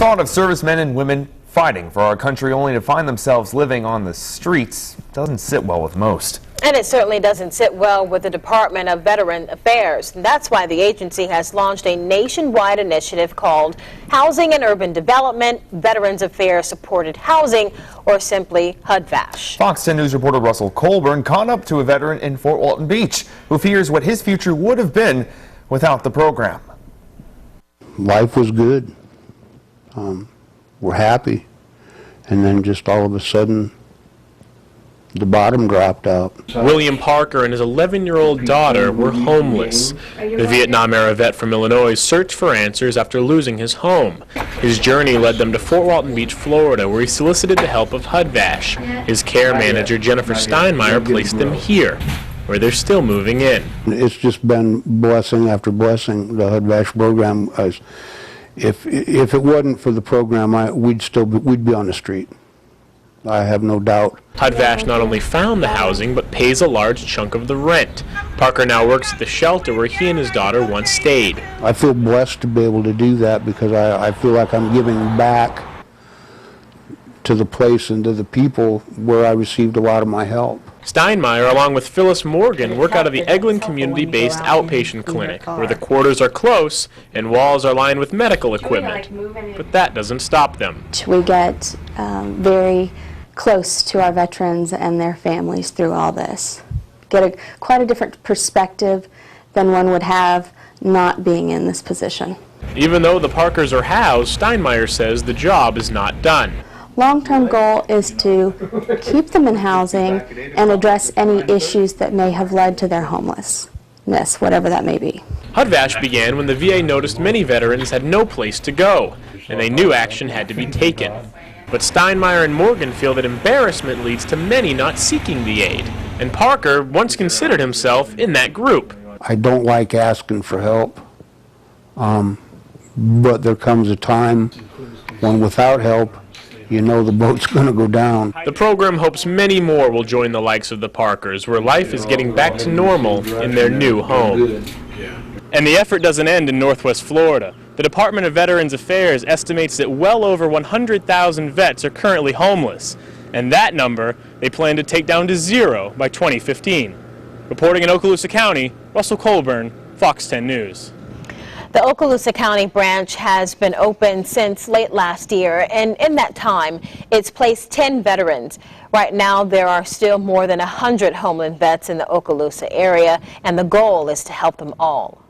thought of servicemen and women fighting for our country only to find themselves living on the streets doesn't sit well with most. And it certainly doesn't sit well with the Department of Veteran Affairs. And that's why the agency has launched a nationwide initiative called Housing and Urban Development, Veterans Affairs Supported Housing, or simply HUD-VASH. Fox 10 News reporter Russell Colburn caught up to a veteran in Fort Walton Beach who fears what his future would have been without the program. Life was good. We're happy. And then just all of a sudden, the bottom dropped out. William Parker and his 11-year-old daughter were homeless. The Vietnam-era vet from Illinois searched for answers after losing his home. His journey led them to Fort Walton Beach, Florida, where he solicited the help of HUD-VASH. His care manager, Jennifer Steinmeier, placed them here, where they're still moving in. It's just been blessing after blessing, the HUD-VASH program. If it wasn't for the program, we'd be on the street. I have no doubt. HUD-VASH not only found the housing, but pays a large chunk of the rent. Parker now works at the shelter where he and his daughter once stayed. I feel blessed to be able to do that because I feel like I'm giving back to the place and to the people where I received a lot of my help. Steinmeier, along with Phyllis Morgan, work out of the Eglin community-based outpatient clinic, where the quarters are close and walls are lined with medical equipment. But that doesn't stop them. We get very close to our veterans and their families through all this. Get quite a different perspective than one would have not being in this position. Even though the Parkers are housed, Steinmeier says the job is not done. Long-term goal is to keep them in housing and address any issues that may have led to their homelessness, whatever that may be. HUD-VASH began when the VA noticed many veterans had no place to go, and they knew action had to be taken. But Steinmeier and Morgan feel that embarrassment leads to many not seeking the aid, and Parker once considered himself in that group. I don't like asking for help, but there comes a time when without help, you know the boat's going to go down. The program hopes many more will join the likes of the Parkers, where life is getting back to normal in their new home. And the effort doesn't end in Northwest Florida. The Department of Veterans Affairs estimates that well over 100,000 vets are currently homeless. And that number they plan to take down to 0 by 2015. Reporting in Okaloosa County, Russell Colburn, Fox 10 News. The Okaloosa County branch has been open since late last year, and in that time, it's placed 10 veterans. Right now, there are still more than 100 homeland vets in the Okaloosa area, and the goal is to help them all.